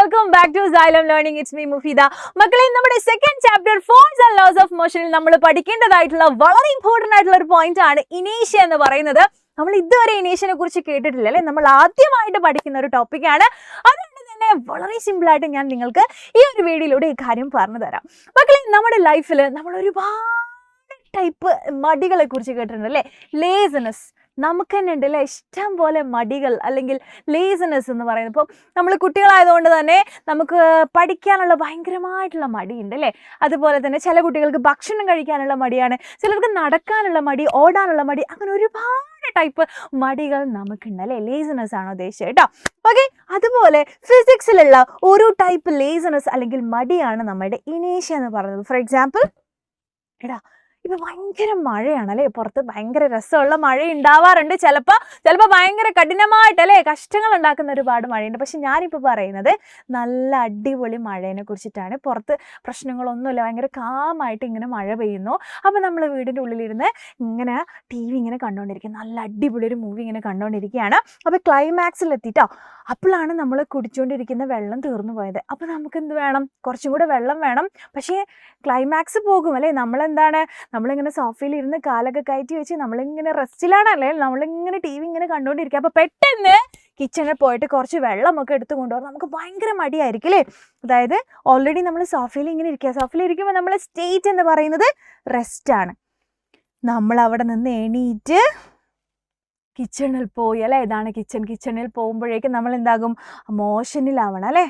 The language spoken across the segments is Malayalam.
welcome back to Xylem Learning. It's me Mufida. മക്കളെ നമ്മുടെ second chapter force and laws of മോഷനിൽ നമ്മൾ പഠിക്കേണ്ടതായിട്ടുള്ള വളരെ ഇമ്പോർട്ടന്റ് ആയിട്ടുള്ള ഒരു പോയിന്റ് ആണ് ഇനേഷ്യ എന്ന് പറയുന്നത്. നമ്മൾ ഇതുവരെ ഇനേഷ്യനെ കുറിച്ച് കേട്ടിട്ടില്ല അല്ലേ? നമ്മൾ ആദ്യമായിട്ട് പഠിക്കുന്ന ഒരു ടോപ്പിക്കാണ്. അതുകൊണ്ട് തന്നെ വളരെ സിമ്പിൾ ആയിട്ട് ഞാൻ നിങ്ങൾക്ക് ഈ ഒരു വീഡിയോയിലൂടെ ഈ കാര്യം പറഞ്ഞു തരാം. മക്കളെ നമ്മുടെ ലൈഫിൽ നമ്മൾ ഒരുപാട് ടൈപ്പ് മടികളെ കുറിച്ച് കേട്ടിട്ടുണ്ട് അല്ലേ? ലേസിനെസ് നമുക്ക് തന്നെ ഉണ്ട് അല്ലേ? ഇഷ്ടം പോലെ മടികൾ അല്ലെങ്കിൽ ലേസിനെസ് എന്ന് പറയുന്നത്. ഇപ്പം നമ്മൾ കുട്ടികളായതുകൊണ്ട് തന്നെ നമുക്ക് പഠിക്കാനുള്ള ഭയങ്കരമായിട്ടുള്ള മടിയുണ്ട് അല്ലേ? അതുപോലെ തന്നെ ചില കുട്ടികൾക്ക് ഭക്ഷണം കഴിക്കാനുള്ള മടിയാണ്, ചിലർക്ക് നടക്കാനുള്ള മടി, ഓടാനുള്ള മടി, അങ്ങനെ ഒരുപാട് ടൈപ്പ് മടികൾ നമുക്കുണ്ട് അല്ലേ? ലേസിനെസ് ആണ് ഉദ്ദേശിച്ചത് കേട്ടോ. ഓക്കെ, അതുപോലെ ഫിസിക്സിലുള്ള ഒരു ടൈപ്പ് ലേസിനെസ് അല്ലെങ്കിൽ മടിയാണ് നമ്മുടെ ഇനേഷ്യ എന്ന് പറയുന്നത്. ഫോർ എക്സാമ്പിൾ, എടാ ഇപ്പൊ ഭയങ്കര മഴയാണ് അല്ലേ? പുറത്ത് ഭയങ്കര രസമുള്ള മഴ ഉണ്ടാവാറുണ്ട്. ചിലപ്പോൾ ഭയങ്കര കഠിനമായിട്ടല്ലേ കഷ്ടങ്ങൾ ഉണ്ടാക്കുന്ന ഒരുപാട് മഴയുണ്ട്. പക്ഷെ ഞാനിപ്പോൾ പറയുന്നത് നല്ല അടിപൊളി മഴേനെ കുറിച്ചിട്ടാണ്. പുറത്ത് പ്രശ്നങ്ങളൊന്നുമില്ല, ഭയങ്കര കാമായിട്ട് ഇങ്ങനെ മഴ പെയ്യുന്നു. അപ്പോൾ നമ്മൾ വീടിൻ്റെ ഉള്ളിലിരുന്ന് ഇങ്ങനെ TV ഇങ്ങനെ കണ്ടുകൊണ്ടിരിക്കുക, നല്ല അടിപൊളി ഒരു മൂവി ഇങ്ങനെ കണ്ടുകൊണ്ടിരിക്കുകയാണ്. അപ്പോൾ ക്ലൈമാക്സിലെത്തിട്ടോ, അപ്പോഴാണ് നമ്മൾ കുടിച്ചുകൊണ്ടിരിക്കുന്ന വെള്ളം തീർന്നു പോയത്. അപ്പോൾ നമുക്ക് എന്ത് വേണം? കുറച്ചും കൂടെ വെള്ളം വേണം. പക്ഷേ ക്ലൈമാക്സ് പോകും അല്ലേ? നമ്മളിങ്ങനെ സോഫയിൽ ഇരുന്ന് കാലൊക്കെ കയറ്റി വെച്ച് നമ്മളിങ്ങനെ റെസ്റ്റിലാണല്ലേ, നമ്മളിങ്ങനെ TV ഇങ്ങനെ കണ്ടുകൊണ്ടിരിക്കുക. അപ്പോൾ പെട്ടെന്ന് കിച്ചണിൽ പോയിട്ട് കുറച്ച് വെള്ളമൊക്കെ എടുത്ത് കൊണ്ടുപോകാൻ നമുക്ക് ഭയങ്കര മടിയായിരിക്കും അല്ലേ? അതായത് ഓൾറെഡി നമ്മൾ സോഫയിൽ ഇങ്ങനെ ഇരിക്കുക, സോഫയിൽ ഇരിക്കുമ്പോൾ നമ്മൾ സ്റ്റേറ്റ് എന്ന് പറയുന്നത് റെസ്റ്റാണ്. നമ്മൾ അവിടെ നിന്ന് എണീറ്റ് കിച്ചണിൽ പോയി അല്ലേ? ഇതാണ് കിച്ചണിൽ പോകുമ്പോഴേക്കും നമ്മൾ എന്താകും? മോഷനിലാവണം അല്ലേ?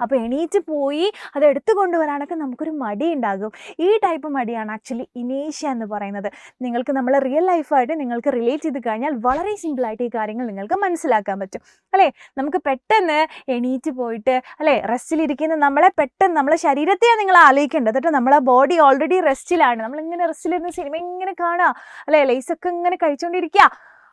അപ്പോൾ എണീറ്റ് പോയി അത് എടുത്തു കൊണ്ടുവരാനൊക്കെ നമുക്കൊരു മടി ഉണ്ടാകും. ഈ ടൈപ്പ് മടിയാണ് ആക്ച്വലി ഇനേഷ്യ എന്ന് പറയുന്നത്. നിങ്ങൾക്ക് നമ്മൾ റിയൽ ലൈഫായിട്ട് നിങ്ങൾക്ക് റിലേറ്റ് ചെയ്ത് കഴിഞ്ഞാൽ വളരെ സിമ്പിളായിട്ട് ഈ കാര്യങ്ങൾ നിങ്ങൾക്ക് മനസ്സിലാക്കാൻ പറ്റും അല്ലേ? നമുക്ക് പെട്ടെന്ന് എണീറ്റ് പോയിട്ട് അല്ലേ, റെസ്റ്റിലിരിക്കുന്ന നമ്മളെ ശരീരത്തെയാണ് നിങ്ങൾ ആലോചിക്കേണ്ടത് കേട്ടോ. നമ്മളെ ബോഡി ഓൾറെഡി റെസ്റ്റിലാണ്. നമ്മളിങ്ങനെ റെസ്റ്റിലിരുന്ന് സിനിമ ഇങ്ങനെ കാണുക അല്ലേ, ലൈസൊക്കെ ഇങ്ങനെ കഴിച്ചുകൊണ്ടിരിക്കുക.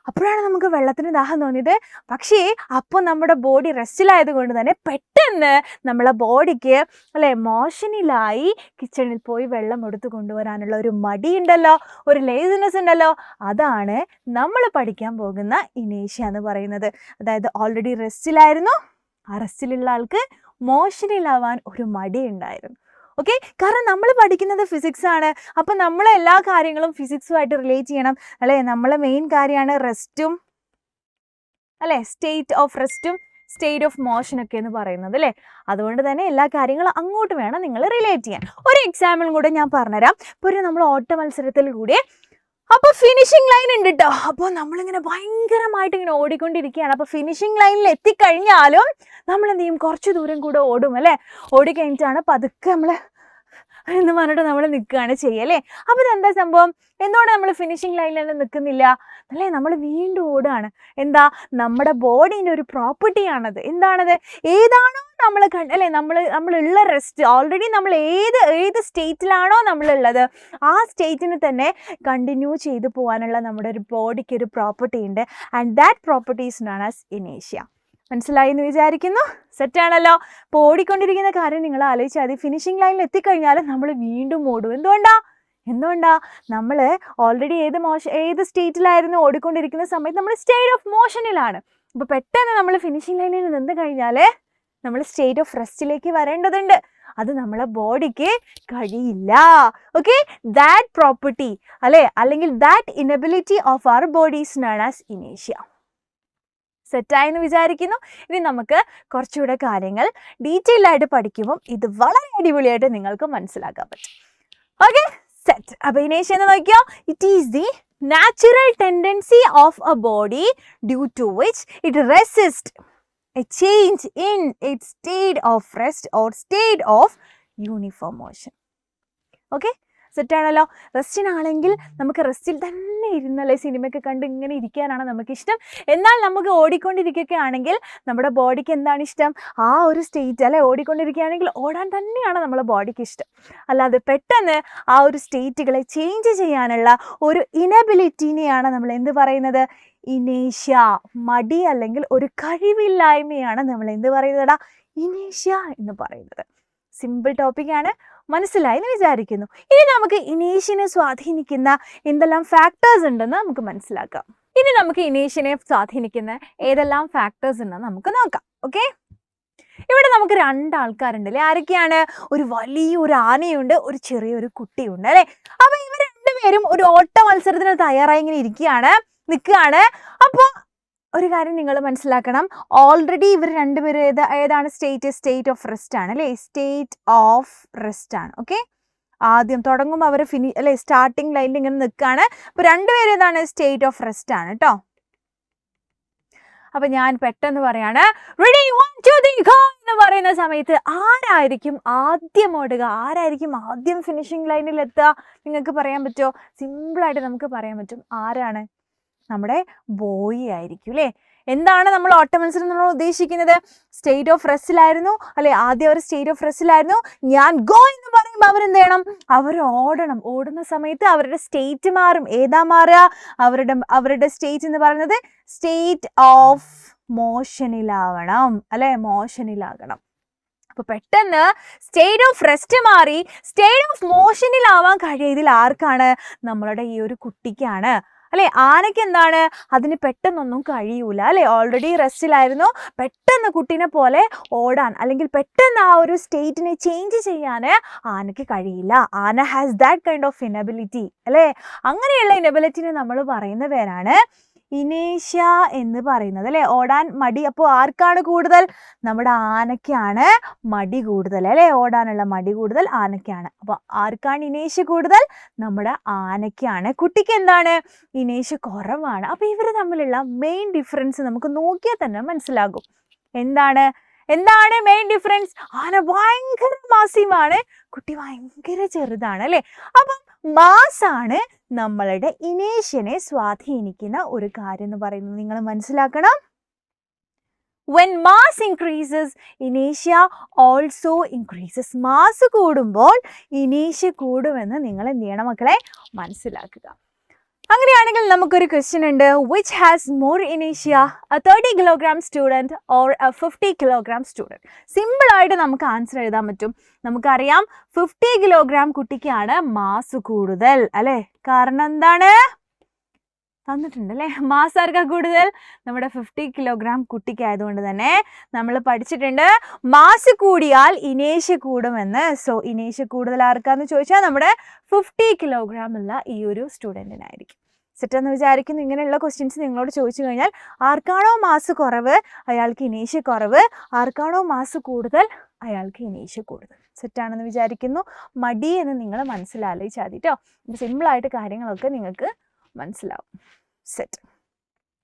അപ്പോഴാണ് നമുക്ക് വെള്ളത്തിന് ദാഹം തോന്നിയത്. പക്ഷേ അപ്പോൾ നമ്മുടെ ബോഡി റെസ്റ്റിലായത് കൊണ്ട് തന്നെ പെട്ടെന്ന് നമ്മളെ ബോഡിക്ക് അല്ലേ മോഷനിലായി കിച്ചണിൽ പോയി വെള്ളം എടുത്തു കൊണ്ടുവരാനുള്ള ഒരു മടി ഉണ്ടല്ലോ, ഒരു ലേസിനെസ് ഉണ്ടല്ലോ. അതാണ് നമ്മൾ പഠിക്കാൻ പോകുന്ന ഇനേഷ്യ എന്ന് പറയുന്നത്. അതായത് ഓൾറെഡി റെസ്റ്റിലായിരുന്നു, ആ റെസ്റ്റിലുള്ള ആൾക്ക് മോഷനിലാവാൻ ഒരു മടി ഉണ്ടായിരുന്നു. ഓക്കെ, കാരണം നമ്മൾ പഠിക്കുന്നത് ഫിസിക്സ് ആണ്. അപ്പം നമ്മൾ എല്ലാ കാര്യങ്ങളും ഫിസിക്സുമായിട്ട് റിലേറ്റ് ചെയ്യണം അല്ലേ? നമ്മളെ മെയിൻ കാര്യമാണ് റെസ്റ്റും അല്ലേ, സ്റ്റേറ്റ് ഓഫ് റെസ്റ്റും സ്റ്റേറ്റ് ഓഫ് മോഷനൊക്കെ എന്ന് പറയുന്നത് അല്ലേ? അതുകൊണ്ട് തന്നെ എല്ലാ കാര്യങ്ങളും അങ്ങോട്ട് വേണം നിങ്ങൾ റിലേറ്റ് ചെയ്യാൻ. ഒരു എക്സാമ്പിളും കൂടെ ഞാൻ പറഞ്ഞുതരാം. ഇപ്പോൾ നമ്മൾ ഓട്ട മത്സരത്തിൽ കൂടി അപ്പോൾ ഫിനിഷിംഗ് ലൈൻ ഉണ്ട് കേട്ടോ. അപ്പോൾ നമ്മളിങ്ങനെ ഭയങ്കരമായിട്ട് ഇങ്ങനെ ഓടിക്കൊണ്ടിരിക്കുകയാണ്. അപ്പോൾ ഫിനിഷിംഗ് ലൈനിൽ എത്തിക്കഴിഞ്ഞാലും നമ്മൾ എന്ത് ചെയ്യും? കുറച്ച് ദൂരം കൂടെ ഓടും അല്ലേ? ഓടിക്കഴിഞ്ഞിട്ടാണ് പതുക്കെ നമ്മൾ എന്ന് പറഞ്ഞിട്ട് നമ്മൾ നിൽക്കുകയാണ് ചെയ്യല്ലേ. അപ്പോൾ ഇതെന്താ സംഭവം? എന്തുകൊണ്ട് നമ്മൾ ഫിനിഷിംഗ് ലൈനിൽ നിൽക്കുന്നില്ല അല്ലേ? നമ്മൾ വീണ്ടും ഓടുകയാണ്. എന്താ? നമ്മുടെ ബോഡീൻ്റെ ഒരു പ്രോപ്പർട്ടിയാണത്. എന്താണത്? ഏതാണോ നമ്മൾ അല്ലേ നമ്മളുള്ള റെസ്റ്റ്, ഓൾറെഡി നമ്മൾ ഏത് സ്റ്റേറ്റിലാണോ നമ്മളുള്ളത് ആ സ്റ്റേറ്റിന് തന്നെ കണ്ടിന്യൂ ചെയ്തു പോകാനുള്ള നമ്മുടെ ഒരു ബോഡിക്ക് ഒരു പ്രോപ്പർട്ടി ഉണ്ട്. And that property is known as ഇനേഷ്യ. മനസ്സിലായി എന്ന് വിചാരിക്കുന്നു. സെറ്റാണല്ലോ? ഇപ്പോൾ ഓടിക്കൊണ്ടിരിക്കുന്ന കാര്യം നിങ്ങൾ ആലോചിച്ചാൽ മതി. ഫിനിഷിംഗ് ലൈനിൽ എത്തിക്കഴിഞ്ഞാൽ നമ്മൾ വീണ്ടും ഓടും. എന്തുകൊണ്ടാ? നമ്മൾ ഓൾറെഡി ഏത് സ്റ്റേറ്റിലായിരുന്നു ഓടിക്കൊണ്ടിരിക്കുന്ന സമയത്ത് നമ്മൾ സ്റ്റേറ്റ് ഓഫ് മോഷനിലാണ്. അപ്പോൾ പെട്ടെന്ന് നമ്മൾ ഫിനിഷിംഗ് ലൈനിൽ നിന്ന് കഴിഞ്ഞാൽ നമ്മൾ സ്റ്റേറ്റ് ഓഫ് റെസ്റ്റിലേക്ക് വരേണ്ടതുണ്ട്. അത് നമ്മളെ ബോഡിക്ക് കഴിയില്ല. ഓക്കെ, ദാറ്റ് പ്രോപ്പർട്ടി അല്ലേ, അല്ലെങ്കിൽ that inability of our body is known as ഇനേഷ്യ. സെറ്റായെന്ന് വിചാരിക്കുന്നു. ഇനി നമുക്ക് കുറച്ചുകൂടെ കാര്യങ്ങൾ ഡീറ്റെയിൽ ആയിട്ട് പഠിക്കുമ്പോൾ ഇത് വളരെ അടിപൊളിയായിട്ട് നിങ്ങൾക്ക് മനസ്സിലാക്കാൻ പറ്റും. Okay, set. അപ്പോൾ ഇനേഷ്യ എന്ന് നോക്കിയോ, it is the natural tendency of a body due to which it resist a change in its state of rest or state of uniform motion. Okay, സെറ്റാണല്ലോ? റെസ്റ്റിനാണെങ്കിൽ നമുക്ക് റെസ്റ്റിൽ തന്നെ ഇരുന്നല്ലേ സിനിമയൊക്കെ കണ്ട് ഇങ്ങനെ ഇരിക്കാനാണ് നമുക്കിഷ്ടം. എന്നാൽ നമുക്ക് ഓടിക്കൊണ്ടിരിക്കുകയാണെങ്കിൽ നമ്മുടെ ബോഡിക്ക് എന്താണ് ഇഷ്ടം? ആ ഒരു സ്റ്റേറ്റ് അല്ലേ, ഓടിക്കൊണ്ടിരിക്കുകയാണെങ്കിൽ ഓടാൻ തന്നെയാണ് നമ്മളെ ബോഡിക്ക് ഇഷ്ടം. അല്ലാതെ പെട്ടെന്ന് ആ ഒരു സ്റ്റേറ്റുകളെ ചേഞ്ച് ചെയ്യാനുള്ള ഒരു ഇനബിലിറ്റിനെയാണ് നമ്മൾ എന്ത് പറയുന്നത്? ഇനേഷ്യ. മടി അല്ലെങ്കിൽ ഒരു കഴിവില്ലായ്മയാണ് നമ്മൾ എന്ത് പറയുന്നതാ? ഇനേഷ്യ എന്ന് പറയുന്നത്. സിമ്പിൾ ടോപ്പിക്കാണ്, മനസ്സിലായി എന്ന് വിചാരിക്കുന്നു. ഇനി നമുക്ക് ഇനേഷ്യനെ സ്വാധീനിക്കുന്ന എന്തെല്ലാം ഫാക്ടേഴ്സ് ഉണ്ടെന്ന് നമുക്ക് മനസ്സിലാക്കാം. ഇനി നമുക്ക് ഇനേഷ്യനെ സ്വാധീനിക്കുന്ന ഏതെല്ലാം ഫാക്ടേഴ്സ് ഉണ്ടെന്ന് നമുക്ക് നോക്കാം. ഓക്കെ, ഇവിടെ നമുക്ക് 2 ആൾക്കാരുണ്ട് അല്ലേ? ആരൊക്കെയാണ്? ഒരു വലിയൊരു ആനയുണ്ട്, ഒരു ചെറിയൊരു കുട്ടിയുണ്ട് അല്ലേ? അപ്പൊ ഇവർ രണ്ടുപേരും ഒരു ഓട്ട മത്സരത്തിന് തയ്യാറായി ഇങ്ങനെ നിൽക്കുകയാണ്. അപ്പൊ ഒരു കാര്യം നിങ്ങൾ മനസ്സിലാക്കണം, ഓൾറെഡി ഇവർ രണ്ടുപേരും ഏതാണ് സ്റ്റേറ്റ് ഓഫ് റെസ്റ്റ് ആണ് അല്ലേ? സ്റ്റേറ്റ് ഓഫ് റെസ്റ്റ് ആണ്. ഓക്കെ, ആദ്യം തുടങ്ങുമ്പോൾ അവർ അല്ലെ സ്റ്റാർട്ടിങ് ലൈനിൽ ഇങ്ങനെ നിൽക്കുകയാണ്. അപ്പൊ രണ്ടുപേരും ഏതാണ്? സ്റ്റേറ്റ് ഓഫ് റെസ്റ്റ് ആണ് കേട്ടോ. അപ്പൊ ഞാൻ പെട്ടെന്ന് പറയാണ്, റെഡി 1 2 3 ഗോ എന്ന് പറയുന്ന സമയത്ത് ആരായിരിക്കും ആദ്യം ഓടുക, ആരായിരിക്കും ആദ്യം ഫിനിഷിംഗ് ലൈനിൽ എത്തുക? നിങ്ങൾക്ക് പറയാൻ പറ്റുമോ? സിമ്പിളായിട്ട് നമുക്ക് പറയാൻ പറ്റും. ആരാണ്? നമ്മുടെ ബോയ് ആയിരിക്കും അല്ലേ? എന്താണ് നമ്മൾ ഓട്ട മത്സരം നമ്മൾ ഉദ്ദേശിക്കുന്നത്? സ്റ്റേറ്റ് ഓഫ് റെസ്റ്റിലായിരുന്നു അല്ലെ? ആദ്യം അവർ സ്റ്റേറ്റ് ഓഫ് റെസ്റ്റിലായിരുന്നു. ഞാൻ ഗോ എന്ന് പറയുമ്പോൾ അവരെന്ത് ചെയ്യണം? അവർ ഓടണം. ഓടുന്ന സമയത്ത് അവരുടെ സ്റ്റേറ്റ് മാറും. ഏതാ മാറുക? അവരുടെ സ്റ്റേറ്റ് എന്ന് പറയുന്നത് സ്റ്റേറ്റ് ഓഫ് മോഷനിലാവണം അല്ലെ? മോഷനിലാകണം. അപ്പൊ പെട്ടെന്ന് സ്റ്റേറ്റ് ഓഫ് റെസ്റ്റ് മാറി സ്റ്റേറ്റ് ഓഫ് മോഷനിലാവാൻ കഴിയുന്നതിൽ ആർക്കാണ്? നമ്മളുടെ ഈ ഒരു കുട്ടിക്കാണ് അല്ലെ? ആനയ്ക്ക് എന്താണ്? അതിന് പെട്ടെന്നൊന്നും കഴിയൂല അല്ലെ? ഓൾറെഡി റെസ്റ്റിലായിരുന്നു. പെട്ടെന്ന് കുട്ടീനെ പോലെ ഓടാൻ അല്ലെങ്കിൽ പെട്ടെന്ന് ആ ഒരു സ്റ്റേറ്റിനെ ചേഞ്ച് ചെയ്യാൻ ആനയ്ക്ക് കഴിയില്ല. ആന has that kind of inability അല്ലെ? അങ്ങനെയുള്ള ഇനബിലിറ്റിനെ നമ്മൾ പറയുന്ന പേരാണ് ഇനേഷ്യ എന്ന് പറയുന്നത് അല്ലെ? ഓടാൻ മടി. അപ്പോൾ ആർക്കാണ് കൂടുതൽ? നമ്മുടെ ആനയ്ക്കാണ് മടി കൂടുതൽ അല്ലെ? ഓടാനുള്ള മടി കൂടുതൽ ആനയ്ക്കാണ്. അപ്പൊ ആർക്കാണ് ഇനേഷ്യ കൂടുതൽ? നമ്മുടെ ആനയ്ക്കാണ്. കുട്ടിക്ക് എന്താണ്? ഇനേഷ്യ കുറവാണ്. അപ്പൊ ഇവർ തമ്മിലുള്ള മെയിൻ ഡിഫറൻസ് നമുക്ക് നോക്കിയാൽ തന്നെ മനസ്സിലാകും. എന്താണ് മെയിൻ ഡിഫറൻസ്? ആന ഭയങ്കര മാസീവാണ്, കുട്ടി ഭയങ്കര ചെറുതാണ് അല്ലെ? അപ്പം മാസാണ് നമ്മളുടെ ഇനേഷ്യനെ സ്വാധീനിക്കുന്ന ഒരു കാര്യം എന്ന് പറയുന്നത് നിങ്ങൾ മനസ്സിലാക്കണം. When mass increases, inertia also increases. Mass കൂടുമ്പോൾ ഇനേഷ്യ കൂടുമെന്ന് നിങ്ങൾ എന്ത് ചെയ്യണം മക്കളെ? മനസ്സിലാക്കുക. അങ്ങനെയാണെങ്കിൽ നമുക്കൊരു ക്വസ്റ്റ്യൻ ഉണ്ട്. വിച്ച് ഹാസ് മോർ ഇനേഷ്യ, a 30 kilogram student or a 50 kilogram student? സിമ്പിളായിട്ട് നമുക്ക് ആൻസർ എഴുതാൻ പറ്റും. നമുക്കറിയാം 50 കിലോഗ്രാം കുട്ടിക്കാണ് മാസ് കൂടുതൽ അല്ലേ? കാരണം എന്താണ്? തന്നിട്ടുണ്ട് അല്ലേ? മാസ് ആർക്കാ കൂടുതൽ? നമ്മുടെ 50 കിലോഗ്രാം കുട്ടിക്കായതുകൊണ്ട് തന്നെ നമ്മൾ പഠിച്ചിട്ടുണ്ട് മാസ് കൂടിയാൽ ഇനേഷ്യ കൂടുമെന്ന്. സോ ഇനേഷ്യ കൂടുതൽ ആർക്കാന്ന് ചോദിച്ചാൽ നമ്മുടെ 50 കിലോഗ്രാം ഉള്ള ഈ ഒരു സ്റ്റുഡൻറ്റിനായിരിക്കും. സെറ്റെന്ന് വിചാരിക്കുന്നു. ഇങ്ങനെയുള്ള ക്വസ്റ്റ്യൻസ് നിങ്ങളോട് ചോദിച്ചു കഴിഞ്ഞാൽ ആർക്കാണോ മാസ് കുറവ് അയാൾക്ക് ഇനേഷ്യ കുറവ്, ആർക്കാണോ മാസ് കൂടുതൽ അയാൾക്ക് ഇനേഷ്യ കൂടുതൽ. സെറ്റാണെന്ന് വിചാരിക്കുന്നു. മടി എന്ന് നിങ്ങൾ മനസ്സിലാലോചിച്ചാൽ മതി കേട്ടോ. സിമ്പിളായിട്ട് കാര്യങ്ങളൊക്കെ നിങ്ങൾക്ക് മനസ്സിലാവും. സെറ്റ്.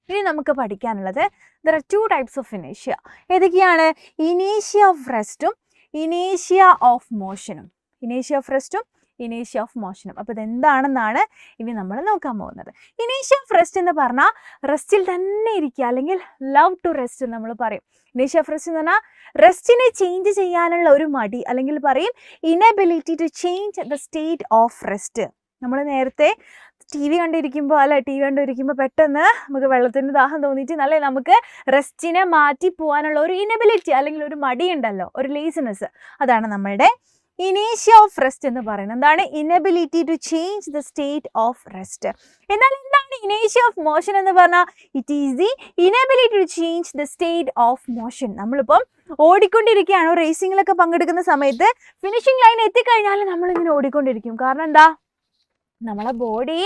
ഇനി നമുക്ക് പഠിക്കാനുള്ളത് there are 2 types of inertia. ഏതൊക്കെയാണ്? ഇനേഷ്യ ഓഫ് റെസ്റ്റും ഇനേഷ്യ ഓഫ് മോഷനും. ഇനേഷ്യ of റെസ്റ്റും ഇനേഷ്യ of മോഷനും. അപ്പോൾ ഇതെന്താണെന്നാണ് ഇനി നമ്മൾ നോക്കാൻ പോകുന്നത്. ഇനേഷ്യ ഓഫ് റെസ്റ്റ് എന്ന് പറഞ്ഞാൽ റെസ്റ്റിൽ തന്നെ ഇരിക്കുക അല്ലെങ്കിൽ ലവ് ടു റെസ്റ്റ് നമ്മൾ പറയും. ഇനേഷ്യ ഓഫ് റെസ്റ്റ് എന്ന് പറഞ്ഞാൽ റെസ്റ്റിനെ ചേഞ്ച് ചെയ്യാനുള്ള ഒരു മടി അല്ലെങ്കിൽ പറയും inability to change the state of rest. നമ്മൾ നേരത്തെ ടി വി കണ്ടിരിക്കുമ്പോൾ പെട്ടെന്ന് നമുക്ക് വെള്ളത്തിൻ്റെ ദാഹം തോന്നിയിട്ട് നല്ല നമുക്ക് റെസ്റ്റിനെ മാറ്റി പോകാനുള്ള ഒരു ഇനബിലിറ്റി അല്ലെങ്കിൽ ഒരു മടി ഉണ്ടല്ലോ, ഒരു ലേസിനെസ്. അതാണ് നമ്മളുടെ ഇനേഷ്യ ഓഫ് റെസ്റ്റ് എന്ന് പറയുന്നത്. എന്താണ്? Inability to change the state of rest. എന്നാൽ എന്താണ് ഇനേഷ്യ ഓഫ് മോഷൻ എന്ന് പറഞ്ഞാൽ? It is the inability to change the state of motion. നമ്മളിപ്പം ഓടിക്കൊണ്ടിരിക്കുകയാണ്, റേസിങ്ങിലൊക്കെ പങ്കെടുക്കുന്ന സമയത്ത് ഫിനിഷിംഗ് ലൈൻ എത്തിക്കഴിഞ്ഞാൽ നമ്മളിങ്ങനെ ഓടിക്കൊണ്ടിരിക്കും. കാരണം എന്താ? നമ്മളെ ബോഡി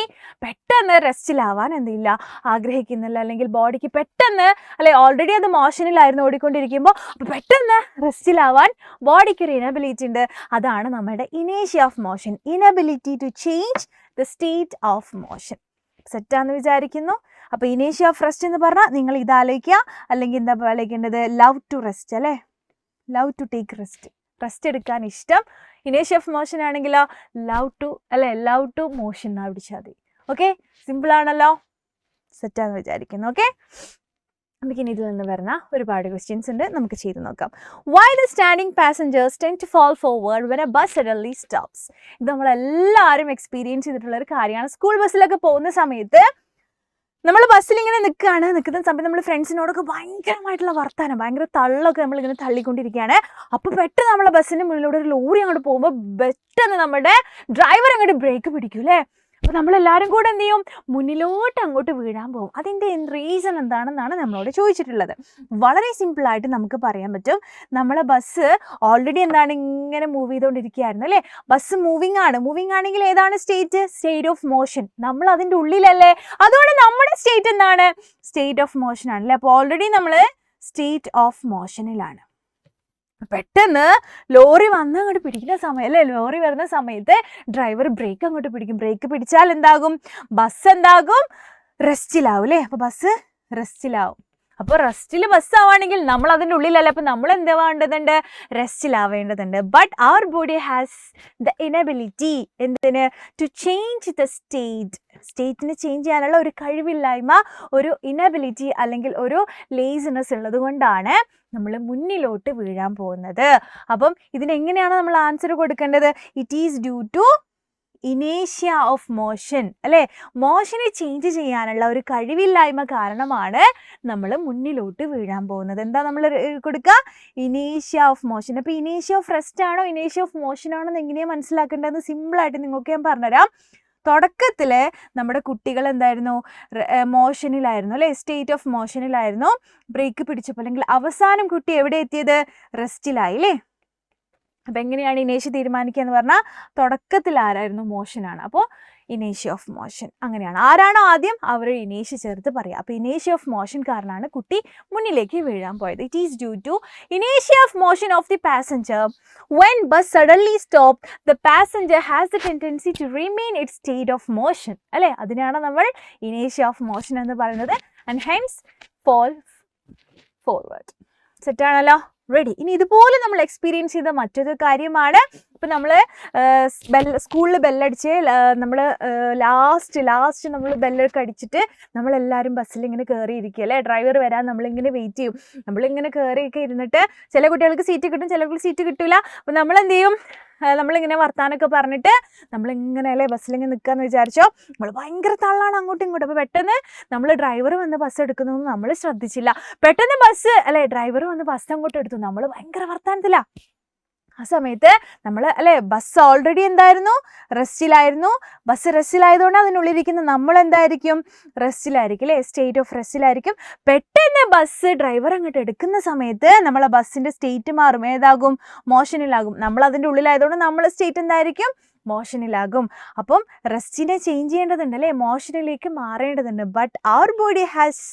പെട്ടെന്ന് റെസ്റ്റിലാവാൻ എന്തില്ല ആഗ്രഹിക്കുന്നില്ല, അല്ലെങ്കിൽ ബോഡിക്ക് പെട്ടെന്ന് അല്ലെ ഓൾറെഡി അത് മോഷനിലായിരുന്നു ഓടിക്കൊണ്ടിരിക്കുമ്പോൾ പെട്ടെന്ന് റെസ്റ്റിലാവാൻ ബോഡിക്ക് ഒരു ഇനബിലിറ്റി ഉണ്ട്. അതാണ് നമ്മുടെ ഇനേഷ്യ of motion, inability to change the state of motion. സെറ്റാന്ന് വിചാരിക്കുന്നു. അപ്പോൾ ഇനേഷ്യ ഓഫ് റെസ്റ്റ് എന്ന് പറഞ്ഞാൽ നിങ്ങൾ ഇത് ആലോചിക്കുക, അല്ലെങ്കിൽ എന്താ ആലോചിക്കേണ്ടത്? ലവ് ടു റെസ്റ്റ് അല്ലേ? Love to take rest, rest എടുക്കാൻ ഇഷ്ടം. ഇനേഷ്യ ഓഫ് മോഷൻ ആണെങ്കിലോ ലവ് ടു മോഷൻ എന്നാ പിടിച്ചാൽ മതി. ഓക്കെ, സിമ്പിൾ ആണല്ലോ. സെറ്റാന്ന് വിചാരിക്കുന്നു. ഓക്കെ, നമുക്കിനി ഇതിൽ നിന്ന് വരുന്ന ഒരുപാട് ക്വസ്റ്റ്യൻസ് ഉണ്ട്, നമുക്ക് ചെയ്ത് നോക്കാം. Why the standing passengers tend to fall forward when a bus suddenly stops? ഇത് നമ്മളെല്ലാവരും എക്സ്പീരിയൻസ് ചെയ്തിട്ടുള്ള ഒരു കാര്യമാണ്. സ്കൂൾ ബസ്സിലൊക്കെ പോകുന്ന സമയത്ത് നമ്മൾ ബസ്സിൽ ഇങ്ങനെ നിൽക്കുന്ന സമയത്ത് നമ്മൾ ഫ്രണ്ട്സിനോടൊക്കെ ഭയങ്കരമായിട്ടുള്ള വർത്താനം, ഭയങ്കര തള്ളൊക്കെ നമ്മളിങ്ങനെ തള്ളിക്കൊണ്ടിരിക്കുകയാണ്. അപ്പോൾ പെട്ടെന്ന് നമ്മളെ ബസ്സിൻ്റെ മുന്നിലൂടെ ഒരു ലോറി അങ്ങോട്ട് പോകുമ്പോൾ പെട്ടെന്ന് നമ്മുടെ ഡ്രൈവർ അങ്ങോട്ട് ബ്രേക്ക് പിടിക്കും അല്ലേ? അപ്പോൾ നമ്മളെല്ലാവരും കൂടെ എന്ത് ചെയ്യും, മുന്നിലോട്ട് അങ്ങോട്ട് വീഴാൻ പോകും. അതിൻ്റെ റീസൺ എന്താണെന്നാണ് നമ്മളോട് ചോദിച്ചിട്ടുള്ളത്. വളരെ സിമ്പിളായിട്ട് നമുക്ക് പറയാൻ പറ്റും. നമ്മളെ ബസ് ഓൾറെഡി എന്താണ് ഇങ്ങനെ മൂവ് ചെയ്തുകൊണ്ടിരിക്കുകയായിരുന്നു അല്ലേ. ബസ് മൂവിങ് ആണെങ്കിൽ ഏതാണ് സ്റ്റേറ്റ് ഓഫ് മോഷൻ. നമ്മൾ അതിൻ്റെ ഉള്ളിലല്ലേ, അതുകൊണ്ട് നമ്മുടെ സ്റ്റേറ്റ് എന്താണ്, സ്റ്റേറ്റ് ഓഫ് മോഷൻ ആണല്ലേ. അപ്പോൾ ഓൾറെഡി നമ്മൾ സ്റ്റേറ്റ് ഓഫ് മോഷനിലാണ്. പെട്ടെന്ന് ലോറി വന്ന് അങ്ങോട്ട് പിടിക്കുന്ന സമയം അല്ലേ, ലോറി വരുന്ന സമയത്ത് ഡ്രൈവർ ബ്രേക്ക് അങ്ങോട്ട് പിടിക്കും. ബ്രേക്ക് പിടിച്ചാൽ എന്താകും, ബസ് എന്താകും, റെസ്റ്റിലാവും അല്ലേ. അപ്പോൾ ബസ് റെസ്റ്റിലാവും. അപ്പോൾ റെസ്റ്റിൽ ബസ് ആവുകയാണെങ്കിൽ നമ്മൾ അതിൻ്റെ ഉള്ളിലല്ല, അപ്പോൾ നമ്മൾ എന്താ വേണ്ടതുണ്ട്, റെസ്റ്റിലാവേണ്ടതുണ്ട്. But our body has the inability എന്തിന്, ടു ചേഞ്ച് ദ സ്റ്റേറ്റിന് ചേഞ്ച് ചെയ്യാനുള്ള ഒരു കഴിവില്ലായ്മ, ഒരു ഇനബിലിറ്റി അല്ലെങ്കിൽ ഒരു ലേസിനെസ് ഉള്ളത് കൊണ്ടാണ് നമ്മൾ മുന്നിലോട്ട് വീഴാൻ പോകുന്നത്. അപ്പം ഇതിനെങ്ങനെയാണ് നമ്മൾ ആൻസർ കൊടുക്കേണ്ടത്, ഇറ്റ് ഈസ് ഡ്യൂ ടു ഇനേഷ്യ ഓഫ് മോഷൻ അല്ലേ. മോഷനെ ചേഞ്ച് ചെയ്യാനുള്ള ഒരു കഴിവില്ലായ്മ കാരണമാണ് നമ്മൾ മുന്നിലോട്ട് വീഴാൻ പോകുന്നത്. എന്താ നമ്മൾ കൊടുക്കുക, ഇനേഷ്യ ഓഫ് മോഷൻ. അപ്പോൾ ഇനേഷ്യ ഓഫ് റെസ്റ്റ് ആണോ ഇനേഷ്യ ഓഫ് മോഷൻ ആണോ എന്ന് എങ്ങനെയാണ് മനസ്സിലാക്കേണ്ടതെന്ന് സിമ്പിളായിട്ട് നിങ്ങൾക്ക് ഞാൻ പറഞ്ഞുതരാം. തുടക്കത്തിൽ നമ്മുടെ കുട്ടികൾ എന്തായിരുന്നു, മോഷനിലായിരുന്നു അല്ലേ, സ്റ്റേറ്റ് ഓഫ് മോഷനിലായിരുന്നു. ബ്രേക്ക് പിടിച്ചപ്പോൾ അല്ലെങ്കിൽ അവസാനം കുട്ടി എവിടെ എത്തിയത്, റെസ്റ്റിലായി അല്ലേ. അപ്പം എങ്ങനെയാണ് ഇനേഷ്യ തീരുമാനിക്കുക എന്ന് പറഞ്ഞാൽ തുടക്കത്തിൽ ആരായിരുന്നു, മോഷനാണ്. അപ്പോൾ ഇനേഷ്യ ഓഫ് മോഷൻ അങ്ങനെയാണ്. ആരാണോ ആദ്യം അവർ ഇനേഷ്യ ചേർത്ത് പറയുക. അപ്പോൾ ഇനേഷ്യ ഓഫ് മോഷൻ കാരണമാണ് കുട്ടി മുന്നിലേക്ക് വീഴാൻ പോയത്. ഇറ്റ് ഈസ് ഡ്യൂ ടു ഇനേഷ്യ of motion of the passenger. When bus suddenly stop the passenger has the tendency to remain its state of motion അല്ലേ. അതിനാണ് നമ്മൾ ഇനേഷ്യ ഓഫ് മോഷൻ എന്ന് പറയുന്നത്. And hence fall forward. സെറ്റാണല്ലോ, റെഡി. ഇനി ഇതുപോലെ നമ്മൾ എക്സ്പീരിയൻസ് ചെയ്ത മറ്റൊരു കാര്യമാണ്, ഇപ്പം നമ്മൾ സ്കൂളിൽ ബെല്ലടിച്ച് നമ്മൾ ലാസ്റ്റ് നമ്മൾ ബെല്ലൊക്കെ അടിച്ചിട്ട് നമ്മളെല്ലാവരും ബസ്സിൽ ഇങ്ങനെ കയറിയിരിക്കുക അല്ലേ. ഡ്രൈവർ വരാൻ നമ്മളിങ്ങനെ വെയിറ്റ് ചെയ്യും. നമ്മളിങ്ങനെ കയറിയൊക്കെ ഇരുന്നിട്ട് ചില കുട്ടികൾക്ക് സീറ്റ് കിട്ടും, ചില കുട്ടികൾക്ക് സീറ്റ് കിട്ടില്ല. അപ്പോൾ നമ്മളെന്ത് ചെയ്യും, നമ്മളിങ്ങനെ വർത്താനൊക്കെ പറഞ്ഞിട്ട് നമ്മളിങ്ങനെ അല്ലേ ബസ്സിലിങ്ങനെ നിൽക്കാന്ന് വിചാരിച്ചോ, നമ്മൾ ഭയങ്കര തള്ളാണ് അങ്ങോട്ടും ഇങ്ങോട്ടും. അപ്പോൾ പെട്ടെന്ന് നമ്മൾ ഡ്രൈവർ വന്ന് ബസ് എടുക്കുന്നതൊന്നും നമ്മൾ ശ്രദ്ധിച്ചില്ല. പെട്ടെന്ന് ബസ് അല്ലേ ഡ്രൈവർ വന്ന് ബസ് അങ്ങോട്ട് എടുത്തു, നമ്മൾ ഭയങ്കര വർത്താനത്തില്ല. ആ സമയത്ത് നമ്മൾ അല്ലേ ബസ് ഓൾറെഡി എന്തായിരുന്നു, റെസ്റ്റിലായിരുന്നു. ബസ് റെസ്റ്റിലായതുകൊണ്ട് അതിനുള്ളിലിരിക്കുന്ന നമ്മൾ എന്തായിരിക്കും, റെസ്റ്റിലായിരിക്കും അല്ലേ, സ്റ്റേറ്റ് ഓഫ് റെസ്റ്റിലായിരിക്കും. പെട്ടെന്ന് ബസ് ഡ്രൈവർ അങ്ങോട്ട് എടുക്കുന്ന സമയത്ത് നമ്മളെ ബസ്സിൻ്റെ സ്റ്റേറ്റ് മാറും, ഏതാകും, മോഷനിലാകും. നമ്മൾ അതിൻ്റെ ഉള്ളിലായതുകൊണ്ട് നമ്മളെ സ്റ്റേറ്റ് എന്തായിരിക്കും, മോഷനിലാകും. അപ്പം റെസ്റ്റിനെ ചേഞ്ച് ചെയ്യേണ്ടതുണ്ട് അല്ലേ, മോഷനിലേക്ക് മാറേണ്ടതുണ്ട്. But our body has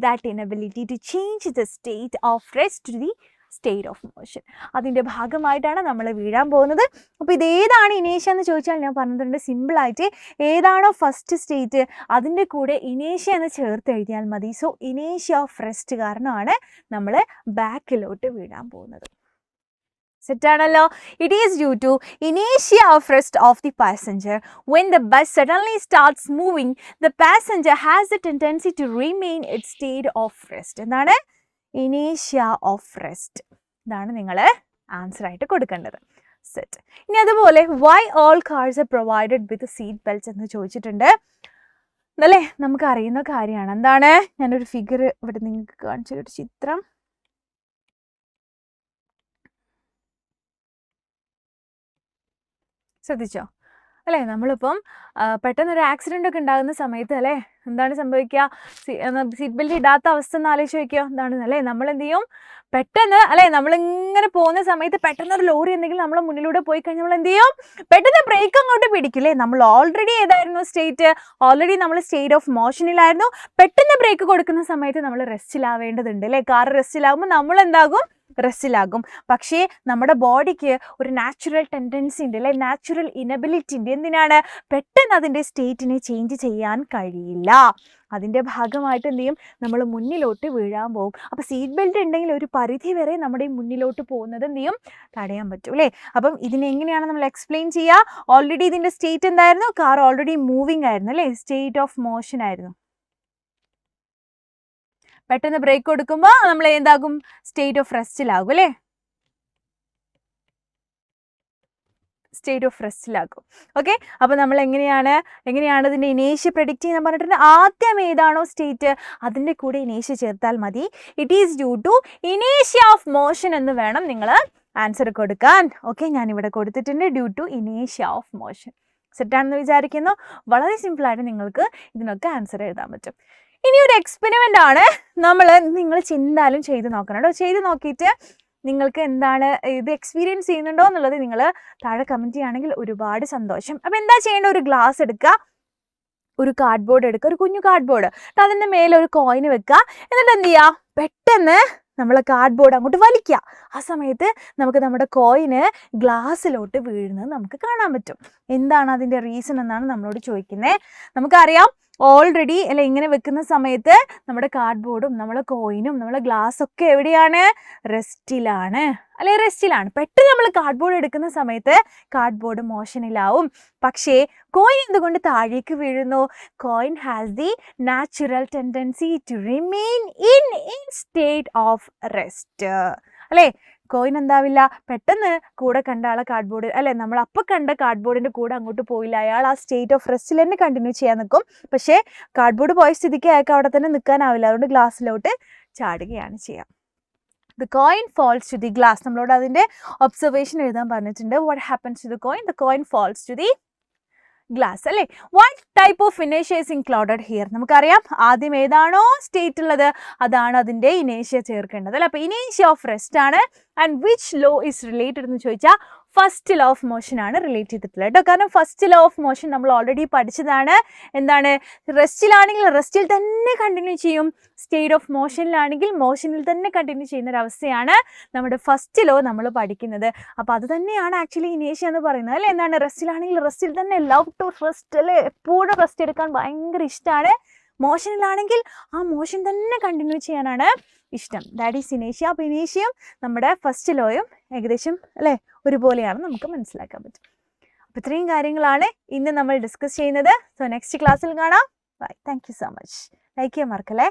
that inability to change the state of rest to the state of motion. അതിൻ്റെ ഭാഗമായിട്ടാണ് നമ്മൾ വീഴാൻ പോകുന്നത്. അപ്പോൾ ഇതേതാണ് ഇനേഷ്യ എന്ന് ചോദിച്ചാൽ ഞാൻ പറഞ്ഞിട്ടുണ്ട്, സിമ്പിളായിട്ട് ഏതാണോ ഫസ്റ്റ് സ്റ്റേറ്റ് അതിൻ്റെ കൂടെ ഇനേഷ്യ എന്ന് ചേർത്ത് എഴുതിയാൽ മതി. സോ ഇനേഷ്യ ഓഫ് റെസ്റ്റ് കാരണമാണ് നമ്മൾ ബാക്കിലോട്ട് വീഴാൻ പോകുന്നത്. സെറ്റാണല്ലോ. ഇറ്റ് ഈസ് ഡ്യൂ ടു ഇനേഷ്യ of rest of the passenger. When the bus suddenly starts moving the passenger has the tendency to remain its state of rest. എന്താണ്, ഇനേഷ്യ ഓഫ് റെസ്റ്റ്. ഇതാണ് നിങ്ങൾ ആൻസർ ആയിട്ട് കൊടുക്കേണ്ടത്. സെറ്റ്. ഇനി അതുപോലെ why all cars are provided with seat belts എന്ന് ചോദിച്ചിട്ടുണ്ട് അല്ലേ. നമുക്ക് അറിയുന്ന കാര്യമാണ്. എന്താണ്, ഞാനൊരു ഫിഗർ ഇവിടെ നിങ്ങൾക്ക് കാണിച്ചൊരു ചിത്രം. ശ്രദ്ധിച്ചോ അല്ലേ, നമ്മളിപ്പം പെട്ടെന്നൊരു ആക്സിഡൻ്റ് ഒക്കെ ഉണ്ടാകുന്ന സമയത്ത് അല്ലേ എന്താണ് സംഭവിക്കുക, സീറ്റ് ബെൽറ്റ് ഇടാത്ത അവസ്ഥ ഒന്ന് ആലോചിച്ച് വയ്ക്കുക. എന്താണ് അല്ലേ, നമ്മൾ എന്ത് ചെയ്യും, പെട്ടെന്ന് അല്ലേ നമ്മളിങ്ങനെ പോകുന്ന സമയത്ത് പെട്ടെന്നൊരു ലോറി എന്തെങ്കിലും നമ്മളെ മുന്നിലൂടെ പോയി കഴിഞ്ഞാൽ നമ്മൾ എന്ത് ചെയ്യും, പെട്ടെന്ന് ബ്രേക്ക് അങ്ങോട്ട് പിടിക്കില്ലേ. നമ്മൾ ഓൾറെഡി ഏതായിരുന്നു സ്റ്റേറ്റ്, ഓൾറെഡി നമ്മൾ സ്റ്റേറ്റ് ഓഫ് മോഷനിലായിരുന്നു. പെട്ടെന്ന് ബ്രേക്ക് കൊടുക്കുന്ന സമയത്ത് നമ്മൾ റെസ്റ്റിലാവേണ്ടതുണ്ട് അല്ലേ. കാർ റെസ്റ്റിലാകുമ്പോൾ നമ്മൾ എന്താകും, റെസ്റ്റിലാകും. പക്ഷേ നമ്മുടെ ബോഡിക്ക് ഒരു നാച്ചുറൽ ടെൻഡൻസി ഉണ്ട് അല്ലേ, നാച്ചുറൽ ഇനബിലിറ്റി ഉണ്ട്. എന്തിനാണ്, പെട്ടെന്ന് അതിൻ്റെ സ്റ്റേറ്റിനെ ചേഞ്ച് ചെയ്യാൻ കഴിയില്ല. അതിൻ്റെ ഭാഗമായിട്ട് എന്ത് ചെയ്യും, നമ്മൾ മുന്നിലോട്ട് വീഴാൻ പോകും. അപ്പോൾ സീറ്റ് ബെൽറ്റ് ഉണ്ടെങ്കിൽ ഒരു പരിധി വരെ നമ്മുടെ ഈ മുന്നിലോട്ട് പോകുന്നത് എന്ത് ചെയ്യും, തടയാൻ പറ്റും അല്ലേ. അപ്പം ഇതിനെങ്ങനെയാണ് നമ്മൾ എക്സ്പ്ലെയിൻ ചെയ്യുക, ഓൾറെഡി ഇതിൻ്റെ സ്റ്റേറ്റ് എന്തായിരുന്നു, കാർ ഓൾറെഡി മൂവിങ് ആയിരുന്നു അല്ലേ, സ്റ്റേറ്റ് ഓഫ് മോഷൻ ആയിരുന്നു. പെട്ടെന്ന് ബ്രേക്ക് കൊടുക്കുമ്പോൾ നമ്മൾ എന്താകും, സ്റ്റേറ്റ് ഓഫ് റെസ്റ്റിലാകും അല്ലേ, സ്റ്റേറ്റ് ഓഫ് റെസ്റ്റിലാക്കും. ഓക്കെ, അപ്പോൾ നമ്മൾ എങ്ങനെയാണ് ഇതിൻ്റെ ഇനേഷ്യ പ്രെഡിക്റ്റ് ചെയ്യാൻ പറഞ്ഞിട്ടുണ്ട്. ആദ്യം ഏതാണോ സ്റ്റേറ്റ് അതിൻ്റെ കൂടെ ഇനേഷ്യ ചേർത്താൽ മതി. ഇറ്റ് ഈസ് ഡ്യൂ ടു ഇനേഷ്യ ഓഫ് മോഷൻ എന്ന് വേണം നിങ്ങൾ ആൻസർ കൊടുക്കാൻ. ഓക്കെ, ഞാനിവിടെ കൊടുത്തിട്ടുണ്ട് ഡ്യൂ ടു ഇനേഷ്യ ഓഫ് മോഷൻ. സെറ്റാണെന്ന് വിചാരിക്കുന്നു. വളരെ സിമ്പിളായിട്ട് നിങ്ങൾക്ക് ഇതിനൊക്കെ ആൻസർ എഴുതാൻ പറ്റും. ഇനി ഒരു എക്സ്പെരിമെൻ്റ് ആണ് നിങ്ങൾ എന്തായാലും ചെയ്ത് നോക്കണം കേട്ടോ. ചെയ്ത് നോക്കിയിട്ട് നിങ്ങൾക്ക് എന്താണ് ഇത് എക്സ്പീരിയൻസ് ചെയ്യുന്നുണ്ടോ എന്നുള്ളത് നിങ്ങൾ താഴെ കമൻറ്റ് ചെയ്യുകയാണെങ്കിൽ ഒരുപാട് സന്തോഷം. അപ്പോൾ എന്താ ചെയ്യേണ്ടത്? ഒരു ഗ്ലാസ് എടുക്കുക, ഒരു കാർഡ്ബോർഡ് എടുക്കുക, ഒരു കുഞ്ഞു കാർഡ്ബോർഡ്, അതിൻ്റെ മേലെ ഒരു കോയിന് വെക്കുക. എന്നിട്ട് എന്ത് ചെയ്യുക? പെട്ടെന്ന് നമ്മൾ കാർഡ്ബോർഡ് അങ്ങോട്ട് വലിക്കുക. ആ സമയത്ത് നമുക്ക് നമ്മുടെ കോയിന് ഗ്ലാസ്സിലോട്ട് വീഴുന്നത് നമുക്ക് കാണാൻ പറ്റും. എന്താണ് അതിൻ്റെ റീസൺ എന്നാണ് നമ്മളോട് ചോദിക്കുന്നത്. നമുക്കറിയാം ഓൾറെഡി അല്ലെ ഇങ്ങനെ വെക്കുന്ന സമയത്ത് നമ്മുടെ കാർഡ്ബോർഡും നമ്മളെ കോയിനും നമ്മളെ ഗ്ലാസ്സൊക്കെ എവിടെയാണ്? റെസ്റ്റിലാണ് അല്ലെ? റെസ്റ്റിലാണ്. പെട്ടെന്ന് നമ്മൾ കാർഡ്ബോർഡ് എടുക്കുന്ന സമയത്ത് കാർഡ്ബോർഡ് മോഷനിലാവും. പക്ഷേ കോയിൻ എന്തുകൊണ്ട് താഴേക്ക് വീഴുന്നു? Coin has the natural tendency to remain in state of rest അല്ലേ? കോയിൻ എന്താവില്ല, പെട്ടെന്ന് കൂടെ കണ്ട ആളെ കാർഡ്ബോർഡ് അല്ലെ നമ്മൾ അപ്പം കണ്ട കാർഡ്ബോർഡിൻ്റെ കൂടെ അങ്ങോട്ട് പോയില്ല. അയാൾ ആ സ്റ്റേറ്റ് ഓഫ് റെസ്റ്റിൽ തന്നെ കണ്ടിന്യൂ ചെയ്യാൻ നിൽക്കും. പക്ഷേ കാർഡ്ബോർഡ് പോയ സ്ഥിതിക്ക് അയാൾക്ക് അവിടെ തന്നെ നിൽക്കാനാവില്ല. അതുകൊണ്ട് ഗ്ലാസ്സിലോട്ട് ചാടുകയാണ് ചെയ്യുക. The coin falls to the glass. നമ്മളോട് അതിൻ്റെ ഒബ്സർവേഷൻ എഴുതാൻ പറഞ്ഞിട്ടുണ്ട്. What happens to the coin? The coin falls to the glass അല്ലേ? വാട്ട് ടൈപ്പ് ഓഫ് ഇനേഷ്യ ഈസ് ഇൻക്ലൂഡഡ് ഹിയർ? നമുക്കറിയാം ആദ്യം ഏതാണോ സ്റ്റേറ്റ് ഉള്ളത് അതാണ് അതിൻ്റെ ഇനേഷ്യ ചേർക്കേണ്ടത് അല്ലേ? അപ്പോൾ ഇനേഷ്യ ഓഫ് റെസ്റ്റ് ആണ്. And which law is related എന്ന് ചോദിച്ചാൽ ഫസ്റ്റ് ലോ ഓഫ് മോഷൻ ആണ് റിലേറ്റ് ചെയ്തിട്ടുള്ളത് കേട്ടോ. കാരണം ഫസ്റ്റ് ലോ ഓഫ് മോഷൻ നമ്മൾ ഓൾറെഡി പഠിച്ചതാണ്. എന്താണ്? റെസ്റ്റിലാണെങ്കിൽ റെസ്റ്റിൽ തന്നെ കണ്ടിന്യൂ ചെയ്യും, സ്റ്റേറ്റ് ഓഫ് മോഷനിലാണെങ്കിൽ മോഷനിൽ തന്നെ കണ്ടിന്യൂ ചെയ്യുന്ന ഒരു അവസ്ഥയാണ് നമ്മുടെ ഫസ്റ്റ് ലോ നമ്മൾ പഠിക്കുന്നത്. അപ്പോൾ അത് തന്നെയാണ് ആക്ച്വലി ഇനേഷ്യ എന്ന് പറയുന്നത് അല്ലേ? എന്താണ്? റെസ്റ്റിലാണെങ്കിൽ റെസ്റ്റിൽ തന്നെ ലവ് ടു റെസ്റ്റ് അല്ലേ? എപ്പോഴും റെസ്റ്റ് എടുക്കാൻ ഭയങ്കര ഇഷ്ടമാണ്. മോഷനിലാണെങ്കിൽ ആ മോഷൻ തന്നെ കണ്ടിന്യൂ ചെയ്യാനാണ് ഇഷ്ടം. ദാറ്റ് ഈസ് ഇനേഷ്യ. അപ്പോൾ ഇനേഷ്യയും നമ്മുടെ ഫസ്റ്റ് ലോയും ഏകദേശം അല്ലേ ഒരുപോലെയാണ് നമുക്ക് മനസ്സിലാക്കാൻ പറ്റും. അപ്പോൾ ഇത്രയും കാര്യങ്ങളാണ് ഇന്ന് നമ്മൾ ഡിസ്കസ് ചെയ്യുന്നത്. സോ നെക്സ്റ്റ് ക്ലാസ്സിൽ കാണാം. Bye. Thank you so much. Like ചെയ്യാൻ മറക്കല്ലേ.